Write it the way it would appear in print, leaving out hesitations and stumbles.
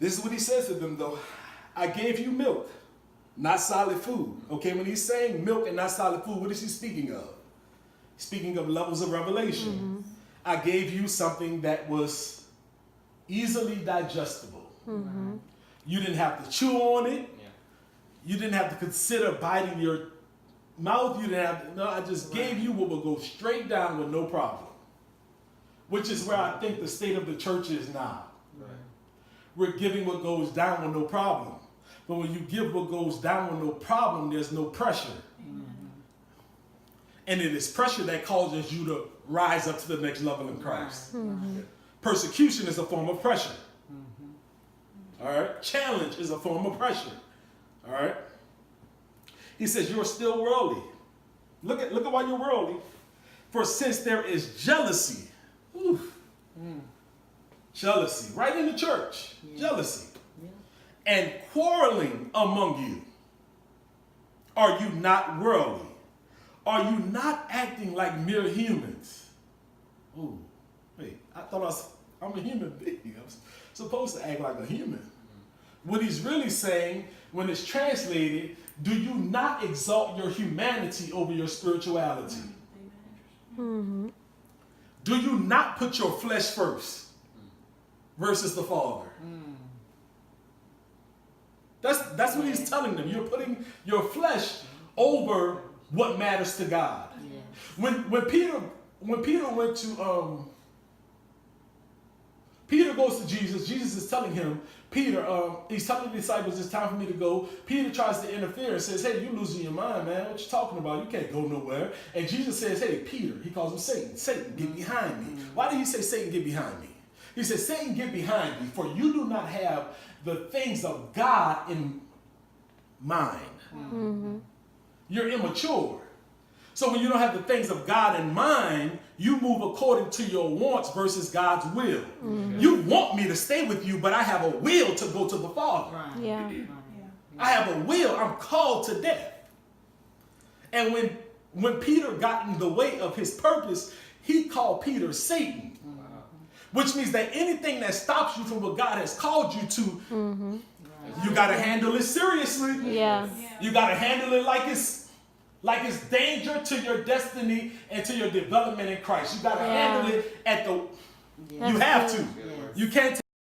This is what he says to them, though. I gave you milk, not solid food. Okay, when he's saying milk and not solid food, what is he speaking of? Speaking of levels of revelation. Mm-hmm. I gave you something that was easily digestible. Mm-hmm. You didn't have to chew on it. Yeah. You didn't have to consider biting your mouth. You didn't have to, no, I just gave you what would go straight down with no problem. Which is where I think the state of the church is now. Right. We're giving what goes down with no problem. But when you give what goes down with no problem, there's no pressure. Mm-hmm. And it is pressure that causes you to rise up to the next level in Christ. Mm-hmm. Persecution is a form of pressure. Mm-hmm. All right? Challenge is a form of pressure. All right? He says, you're still worldly. Look at why you're worldly. For since there is jealousy, jealousy, right in the church, jealousy, and quarreling among you, are you not worldly? Are you not acting like mere humans? Oh, wait, I thought I'm a human being. I'm supposed to act like a human. What he's really saying, when it's translated, do you not exalt your humanity over your spirituality? Mm-hmm. Do you not put your flesh first versus the Father? Mm. That's what he's telling them. You're putting your flesh over what matters to God. Yes. When Peter went to Peter goes to Jesus. Jesus is telling him, Peter, he's telling the disciples, it's time for me to go. Peter tries to interfere and says, hey, you're losing your mind, man. What you talking about? You can't go nowhere. And Jesus says, hey, Peter, he calls him Satan. Satan, get behind me. Why did he say, Satan, get behind me? He says, Satan, get behind me, for you do not have the things of God in mind. Mm-hmm. You're immature. So when you don't have the things of God in mind, you move according to your wants versus God's will. Mm-hmm. You want me to stay with you, but I have a will to go to the Father. Right. Yeah. I have a will. I'm called to death. And when Peter got in the way of his purpose, he called Peter Satan. Wow. Which means that anything that stops you from what God has called you to, mm-hmm. you got to handle it seriously. Yeah. You got to handle it like it's danger to your destiny and to your development in Christ. You got to handle it at the, you have to. Yes. You can't